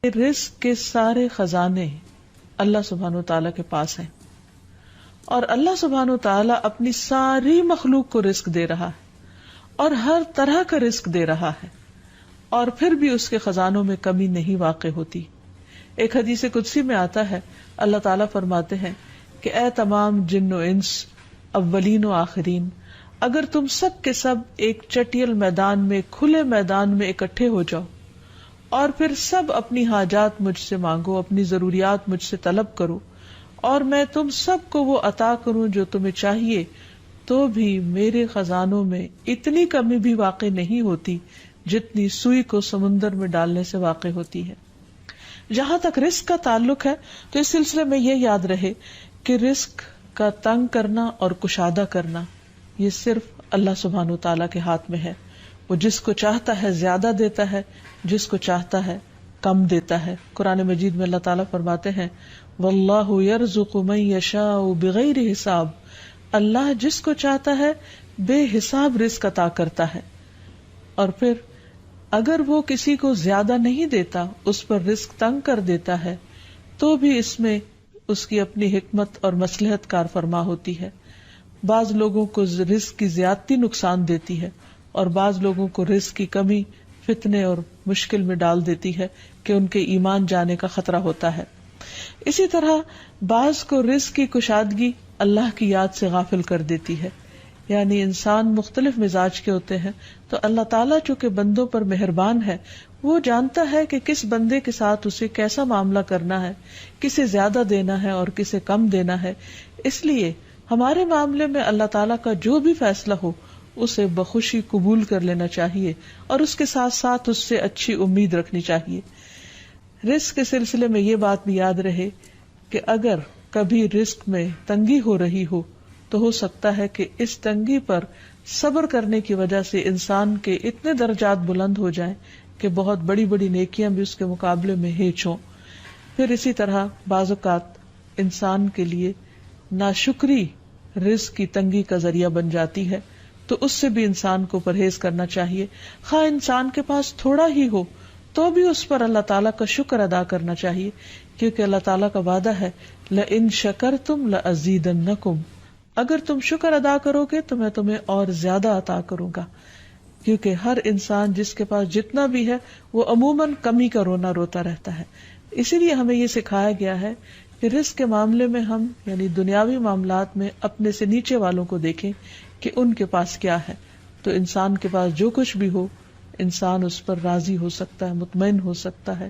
رزق کے سارے خزانے اللہ سبحانہ وتعالی کے پاس ہیں، اور اللہ سبحانہ وتعالی اپنی ساری مخلوق کو رزق دے رہا ہے اور ہر طرح کا رزق دے رہا ہے، اور پھر بھی اس کے خزانوں میں کمی نہیں واقع ہوتی۔ ایک حدیث قدسی میں آتا ہے، اللہ تعالیٰ فرماتے ہیں کہ اے تمام جن و انس، اولین و آخرین، اگر تم سب کے سب ایک چٹیل میدان میں، کھلے میدان میں اکٹھے ہو جاؤ اور پھر سب اپنی حاجات مجھ سے مانگو، اپنی ضروریات مجھ سے طلب کرو، اور میں تم سب کو وہ عطا کروں جو تمہیں چاہیے، تو بھی میرے خزانوں میں اتنی کمی بھی واقع نہیں ہوتی جتنی سوئی کو سمندر میں ڈالنے سے واقع ہوتی ہے۔ جہاں تک رزق کا تعلق ہے تو اس سلسلے میں یہ یاد رہے کہ رزق کا تنگ کرنا اور کشادہ کرنا یہ صرف اللہ سبحانہ وتعالیٰ کے ہاتھ میں ہے۔ وہ جس کو چاہتا ہے زیادہ دیتا ہے، جس کو چاہتا ہے کم دیتا ہے۔ قرآن مجید میں اللہ تعالیٰ فرماتے ہیں واللہ یرزق من یشاء بغیر حساب، اللہ جس کو چاہتا ہے بے حساب رزق عطا کرتا ہے، اور پھر اگر وہ کسی کو زیادہ نہیں دیتا، اس پر رزق تنگ کر دیتا ہے، تو بھی اس میں اس کی اپنی حکمت اور مصلحت کار فرما ہوتی ہے۔ بعض لوگوں کو رزق کی زیادتی نقصان دیتی ہے، اور بعض لوگوں کو رزق کی کمی فتنے اور مشکل میں ڈال دیتی ہے کہ ان کے ایمان جانے کا خطرہ ہوتا ہے۔ اسی طرح بعض کو رزق کی کشادگی اللہ کی یاد سے غافل کر دیتی ہے، یعنی انسان مختلف مزاج کے ہوتے ہیں، تو اللہ تعالیٰ چونکہ بندوں پر مہربان ہے، وہ جانتا ہے کہ کس بندے کے ساتھ اسے کیسا معاملہ کرنا ہے، کسے زیادہ دینا ہے اور کسے کم دینا ہے۔ اس لیے ہمارے معاملے میں اللہ تعالیٰ کا جو بھی فیصلہ ہو اسے بخوشی قبول کر لینا چاہیے، اور اس کے ساتھ ساتھ اس سے اچھی امید رکھنی چاہیے۔ رزق کے سلسلے میں یہ بات بھی یاد رہے کہ اگر کبھی رزق میں تنگی ہو رہی ہو تو ہو سکتا ہے کہ اس تنگی پر صبر کرنے کی وجہ سے انسان کے اتنے درجات بلند ہو جائیں کہ بہت بڑی بڑی نیکیاں بھی اس کے مقابلے میں ہیچ ہوں۔ پھر اسی طرح بعض اوقات انسان کے لیے ناشکری رزق کی تنگی کا ذریعہ بن جاتی ہے، تو اس سے بھی انسان کو پرہیز کرنا چاہیے۔ خواہ انسان کے پاس تھوڑا ہی ہو تو بھی اس پر اللہ تعالیٰ کا شکر ادا کرنا چاہیے، کیونکہ اللہ تعالیٰ کا وعدہ ہے لَإِن شَكَرْتُمْ لَأَزِيدَنَّكُمْ، اگر تم شکر ادا کرو گے تو میں تمہیں اور زیادہ عطا کروں گا۔ کیونکہ ہر انسان جس کے پاس جتنا بھی ہے وہ عموماً کمی کا رونا روتا رہتا ہے۔ اسی لیے ہمیں یہ سکھایا گیا ہے کہ رزق کے معاملے میں ہم یعنی دنیاوی معاملات میں اپنے سے نیچے والوں کو دیکھیں کہ ان کے پاس کیا ہے، تو انسان کے پاس جو کچھ بھی ہو انسان اس پر راضی ہو سکتا ہے، مطمئن ہو سکتا ہے،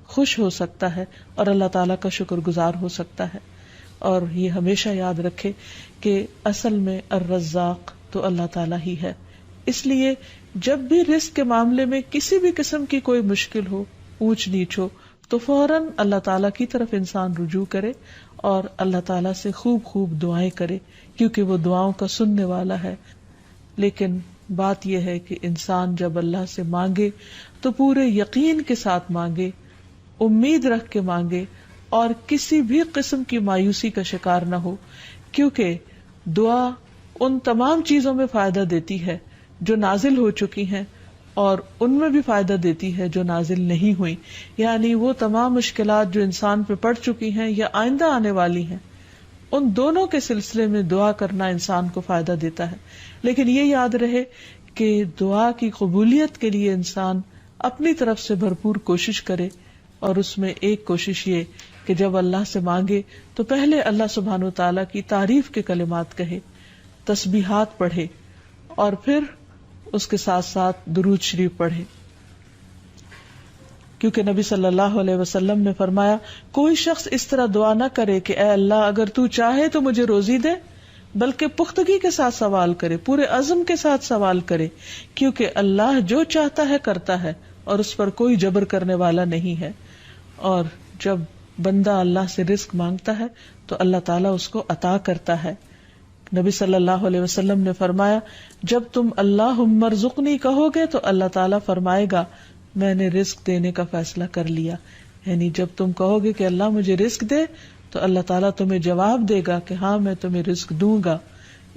خوش ہو سکتا ہے، اور اللہ تعالیٰ کا شکر گزار ہو سکتا ہے۔ اور یہ ہمیشہ یاد رکھے کہ اصل میں الرزاق تو اللہ تعالیٰ ہی ہے۔ اس لیے جب بھی رزق کے معاملے میں کسی بھی قسم کی کوئی مشکل ہو، اونچ نیچ ہو، تو فوراً اللہ تعالیٰ کی طرف انسان رجوع کرے اور اللہ تعالیٰ سے خوب خوب دعائیں کرے، کیونکہ وہ دعاؤں کا سننے والا ہے۔ لیکن بات یہ ہے کہ انسان جب اللہ سے مانگے تو پورے یقین کے ساتھ مانگے، امید رکھ کے مانگے، اور کسی بھی قسم کی مایوسی کا شکار نہ ہو، کیونکہ دعا ان تمام چیزوں میں فائدہ دیتی ہے جو نازل ہو چکی ہیں، اور ان میں بھی فائدہ دیتی ہے جو نازل نہیں ہوئی، یعنی وہ تمام مشکلات جو انسان پہ پڑ چکی ہیں یا آئندہ آنے والی ہیں، ان دونوں کے سلسلے میں دعا کرنا انسان کو فائدہ دیتا ہے۔ لیکن یہ یاد رہے کہ دعا کی قبولیت کے لیے انسان اپنی طرف سے بھرپور کوشش کرے، اور اس میں ایک کوشش یہ کہ جب اللہ سے مانگے تو پہلے اللہ سبحانہ وتعالیٰ کی تعریف کے کلمات کہے، تسبیحات پڑھے، اور پھر اس کے ساتھ ساتھ درود شریف پڑھے، کیونکہ نبی صلی اللہ علیہ وسلم نے فرمایا کوئی شخص اس طرح دعا نہ کرے کہ اے اللہ اگر تو چاہے تو مجھے روزی دے، بلکہ پختگی کے ساتھ سوال کرے، پورے عزم کے ساتھ سوال کرے، کیونکہ اللہ جو چاہتا ہے کرتا ہے اور اس پر کوئی جبر کرنے والا نہیں ہے۔ اور جب بندہ اللہ سے رزق مانگتا ہے تو اللہ تعالیٰ اس کو عطا کرتا ہے۔ نبی صلی اللہ علیہ وسلم نے فرمایا جب تم اللہم ارزقنی کہو گے تو اللہ تعالیٰ فرمائے گا میں نے رزق دینے کا فیصلہ کر لیا، یعنی جب تم کہو گے کہ اللہ مجھے رزق دے تو اللہ تعالیٰ تمہیں جواب دے گا کہ ہاں میں تمہیں رزق دوں گا۔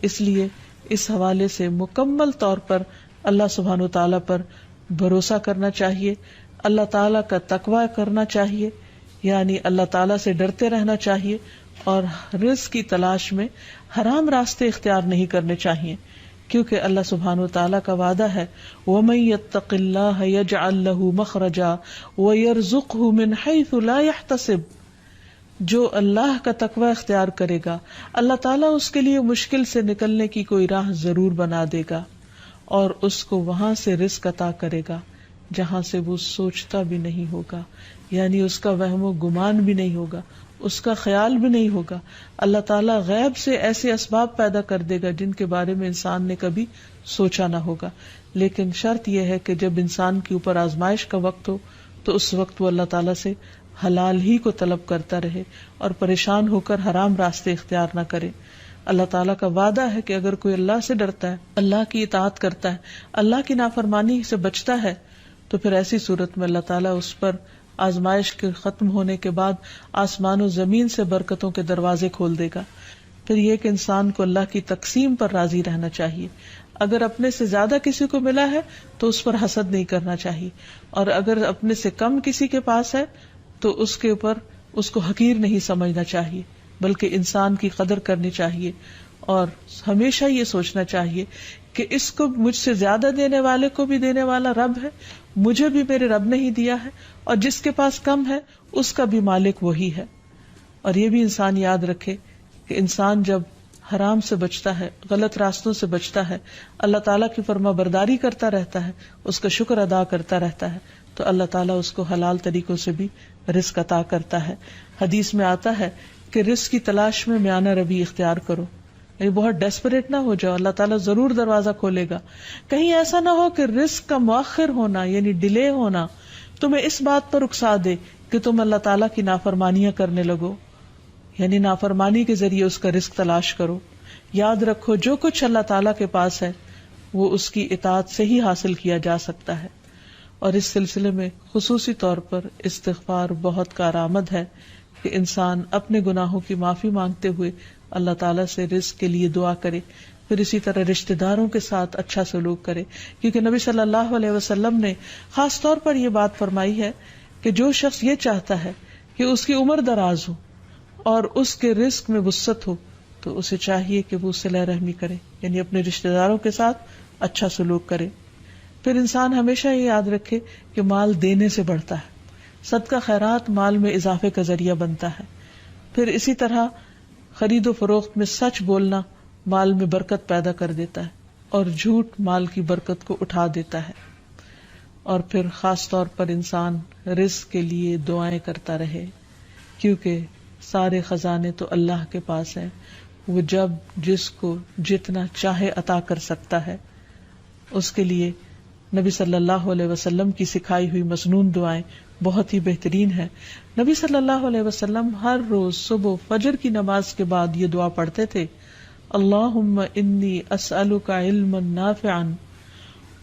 اس لیے اس حوالے سے مکمل طور پر اللہ سبحانہ وتعالیٰ پر بھروسہ کرنا چاہیے، اللہ تعالیٰ کا تقوی کرنا چاہیے، یعنی اللہ تعالیٰ سے ڈرتے رہنا چاہیے، اور رزق کی تلاش میں حرام راستے اختیار نہیں کرنے چاہیے، کیونکہ اللہ سبحانہ وتعالیٰ کا وعدہ ہے وَمَن يَتَّقِ اللَّهَ يَجْعَل لَّهُ مَخْرَجًا وَيَرْزُقْهُ مِنْ حَيْثُ لَا يَحْتَسِبُ، جو اللہ کا تقوی اختیار کرے گا اللہ تعالیٰ اس کے لیے مشکل سے نکلنے کی کوئی راہ ضرور بنا دے گا، اور اس کو وہاں سے رزق عطا کرے گا جہاں سے وہ سوچتا بھی نہیں ہوگا، یعنی اس کا وہم و گمان بھی نہیں ہوگا، اس کا خیال بھی نہیں ہوگا۔ اللہ تعالیٰ غیب سے ایسے اسباب پیدا کر دے گا جن کے بارے میں انسان نے کبھی سوچا نہ ہوگا، لیکن شرط یہ ہے کہ جب انسان کے اوپر آزمائش کا وقت ہو تو اس وقت وہ اللہ تعالیٰ سے حلال ہی کو طلب کرتا رہے اور پریشان ہو کر حرام راستے اختیار نہ کرے۔ اللہ تعالیٰ کا وعدہ ہے کہ اگر کوئی اللہ سے ڈرتا ہے، اللہ کی اطاعت کرتا ہے، اللہ کی نافرمانی سے بچتا ہے، تو پھر ایسی صورت میں اللہ تعالیٰ اس پر آزمائش کے ختم ہونے کے بعد آسمان و زمین سے برکتوں کے دروازے کھول دے گا۔ پھر یہ کہ انسان کو اللہ کی تقسیم پر راضی رہنا چاہیے، اگر اپنے سے زیادہ کسی کو ملا ہے تو اس پر حسد نہیں کرنا چاہیے، اور اگر اپنے سے کم کسی کے پاس ہے تو اس کے اوپر اس کو حقیر نہیں سمجھنا چاہیے، بلکہ انسان کی قدر کرنی چاہیے، اور ہمیشہ یہ سوچنا چاہیے کہ اس کو مجھ سے زیادہ دینے والے کو بھی دینے والا رب ہے، مجھے بھی میرے رب نے ہی دیا ہے، اور جس کے پاس کم ہے اس کا بھی مالک وہی ہے۔ اور یہ بھی انسان یاد رکھے کہ انسان جب حرام سے بچتا ہے، غلط راستوں سے بچتا ہے، اللہ تعالیٰ کی فرما برداری کرتا رہتا ہے، اس کا شکر ادا کرتا رہتا ہے، تو اللہ تعالیٰ اس کو حلال طریقوں سے بھی رزق عطا کرتا ہے۔ حدیث میں آتا ہے کہ رزق کی تلاش میں میانہ روی اختیار کرو، یعنی بہت ڈیسپریٹ نہ ہو جاؤ، اللہ تعالیٰ ضرور دروازہ کھولے گا۔ کہیں ایسا نہ ہو کہ رزق کا مؤخر ہونا یعنی ڈیلے ہونا تمہیں اس بات پر اکسا دے کہ تم اللہ تعالیٰ کی نافرمانیاں کرنے لگو، یعنی نافرمانی کے ذریعے اس کا رزق تلاش کرو۔ یاد رکھو جو کچھ اللہ تعالیٰ کے پاس ہے وہ اس کی اطاعت سے ہی حاصل کیا جا سکتا ہے، اور اس سلسلے میں خصوصی طور پر استغفار بہت کارآمد ہے کہ انسان اپنے گناہوں کی معافی مانگتے ہوئے اللہ تعالیٰ سے رزق کے لیے دعا کرے، پھر اسی طرح رشتہ داروں کے ساتھ اچھا سلوک کرے، کیونکہ نبی صلی اللہ علیہ وسلم نے خاص طور پر یہ بات فرمائی ہے کہ جو شخص یہ چاہتا ہے کہ اس کی عمر دراز ہو اور اس کے رزق میں وسعت ہو تو اسے چاہیے کہ وہ صلہ رحمی کرے، یعنی اپنے رشتہ داروں کے ساتھ اچھا سلوک کرے۔ پھر انسان ہمیشہ یہ یاد رکھے کہ مال دینے سے بڑھتا ہے، صدقہ خیرات مال میں اضافے کا ذریعہ بنتا ہے۔ پھر اسی طرح خرید و فروخت میں سچ بولنا مال میں برکت پیدا کر دیتا ہے، اور جھوٹ مال کی برکت کو اٹھا دیتا ہے۔ اور پھر خاص طور پر انسان رزق کے لیے دعائیں کرتا رہے، کیونکہ سارے خزانے تو اللہ کے پاس ہیں، وہ جب جس کو جتنا چاہے عطا کر سکتا ہے۔ اس کے لیے نبی صلی اللہ علیہ وسلم کی سکھائی ہوئی مسنون دعائیں بہت ہی بہترین ہیں۔ نبی صلی اللہ علیہ وسلم ہر روز صبح فجر کی نماز کے بعد یہ دعا پڑھتے تھے، اللہم انی اسألک علما نافعا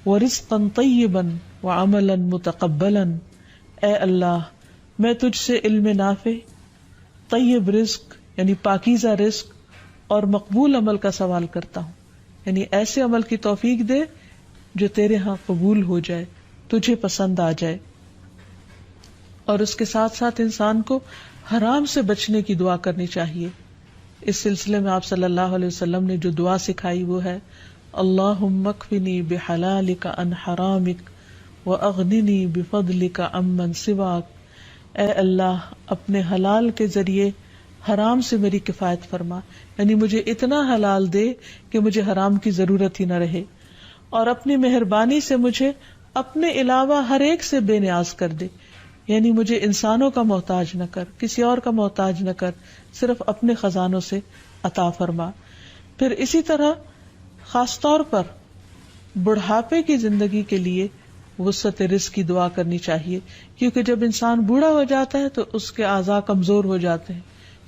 ورزقا طیبا وعملا متقبلا، اے اللہ میں تجھ سے علم نافع، طیب رزق یعنی پاکیزہ رزق اور مقبول عمل کا سوال کرتا ہوں، یعنی ایسے عمل کی توفیق دے جو تیرے ہاں قبول ہو جائے، تجھے پسند آ جائے۔ اور اس کے ساتھ ساتھ انسان کو حرام سے بچنے کی دعا کرنی چاہیے۔ اس سلسلے میں آپ صلی اللہ علیہ وسلم نے جو دعا سکھائی وہ ہے اللہم اکفنی بحلالک عن حرامک واغننی بفضلک عمن سواک، اے اللہ اپنے حلال کے ذریعے حرام سے میری کفایت فرما، یعنی مجھے اتنا حلال دے کہ مجھے حرام کی ضرورت ہی نہ رہے، اور اپنی مہربانی سے مجھے اپنے علاوہ ہر ایک سے بے نیاز کر دے، یعنی مجھے انسانوں کا محتاج نہ کر، کسی اور کا محتاج نہ کر، صرف اپنے خزانوں سے عطا فرما۔ پھر اسی طرح خاص طور پر بڑھاپے کی زندگی کے لیے وسعت رزق کی دعا کرنی چاہیے، کیونکہ جب انسان بوڑھا ہو جاتا ہے تو اس کے اعضاء کمزور ہو جاتے ہیں،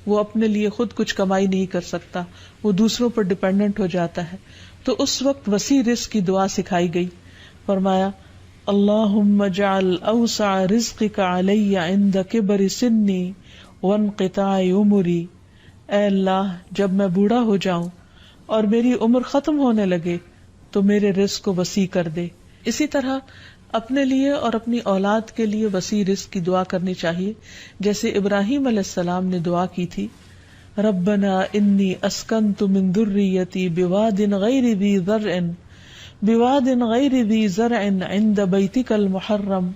وہ اپنے لیے خود کچھ کمائی نہیں کر سکتا، وہ دوسروں پر ڈیپینڈنٹ ہو جاتا ہے، تو اس وقت وسیع رزق کی دعا سکھائی گئی۔ فرمایا اللہم اجعل اوسع رزقک علی عند کبر سنی وانقطاع عمری، اے اللہ جب میں بوڑھا ہو جاؤں اور میری عمر ختم ہونے لگے تو میرے رزق کو وسیع کر دے۔ اسی طرح اپنے لیے اور اپنی اولاد کے لیے وسیع رزق کی دعا کرنی چاہیے، جیسے ابراہیم علیہ السلام نے دعا کی تھی، ربنا انی اسکنت من ذریتی بواد غیر ذی زرع عند بیتک المحرم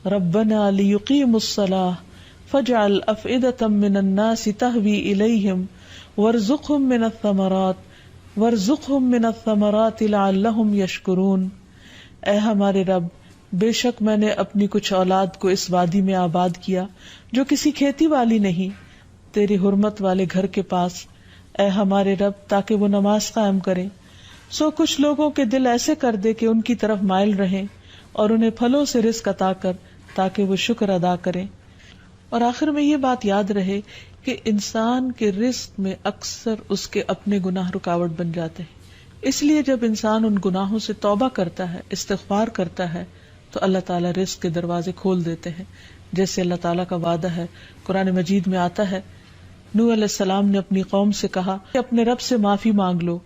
ربنا لیقیموا الصلاة فاجعل افئدة من الناس تهوی الیہم وارزقهم من الثمرات لعلهم یشکرون۔ اے ہمارے رب، بے شک میں نے اپنی کچھ اولاد کو اس وادی میں آباد کیا جو کسی کھیتی والی نہیں، تیری حرمت والے گھر کے پاس، اے ہمارے رب، تاکہ وہ نماز قائم کریں۔ سو کچھ لوگوں کے دل ایسے کر دے کہ ان کی طرف مائل رہیں، اور انہیں پھلوں سے رزق عطا کر تاکہ وہ شکر ادا کریں۔ اور آخر میں یہ بات یاد رہے کہ انسان کے رزق میں اکثر اس کے اپنے گناہ رکاوٹ بن جاتے ہیں، اس لیے جب انسان ان گناہوں سے توبہ کرتا ہے، استغفار کرتا ہے، تو اللہ تعالیٰ رزق کے دروازے کھول دیتے ہیں، جیسے اللہ تعالیٰ کا وعدہ ہے۔ قرآن مجید میں آتا ہے، نوح علیہ السلام نے اپنی قوم سے کہا کہ اپنے رب سے معافی مانگ لو،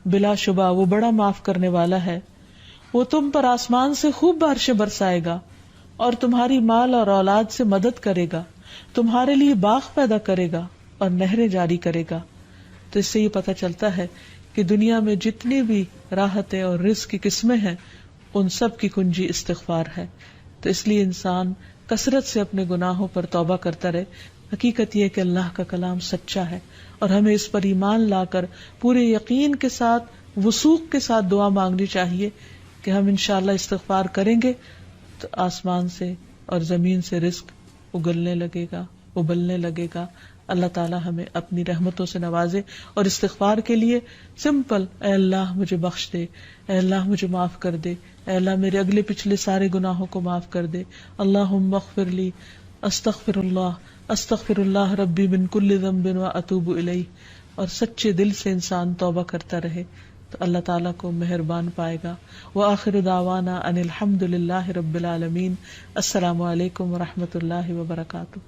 بلا شبہ وہ بڑا معاف کرنے والا ہے، وہ تم پر آسمان سے خوب بارشیں برسائے گا اور تمہاری مال اور اولاد سے مدد کرے گا، تمہارے لیے باغ پیدا کرے گا اور نہریں جاری کرے گا۔ تو اس سے یہ پتہ چلتا ہے کہ دنیا میں جتنی بھی راحتیں اور رزق کی قسمیں ہیں، ان سب کی کنجی استغفار ہے۔ تو اس لیے انسان کثرت سے اپنے گناہوں پر توبہ کرتا رہے۔ حقیقت یہ کہ اللہ کا کلام سچا ہے، اور ہمیں اس پر ایمان لا کر پورے یقین کے ساتھ، وثوق کے ساتھ دعا مانگنی چاہیے کہ ہم انشاءاللہ استغفار کریں گے تو آسمان سے اور زمین سے رزق اگلنے لگے گا، ابلنے لگے گا۔ اللہ تعالی ہمیں اپنی رحمتوں سے نوازے۔ اور استغفار کے لیے سمپل، اے اللہ مجھے بخش دے، اے اللہ مجھے معاف کر دے، اے اللہ میرے اگلے پچھلے سارے گناہوں کو معاف کر دے، اللہم اغفر لی، استغفر اللہ ربی من کل ذنب واتوب الیہ۔ اور سچے دل سے انسان توبہ کرتا رہے تو اللہ تعالیٰ کو مہربان پائے گا۔ وآخر دعوانا ان الحمد للہ رب العالمین۔ السلام علیکم ورحمۃ اللہ وبرکاتہ۔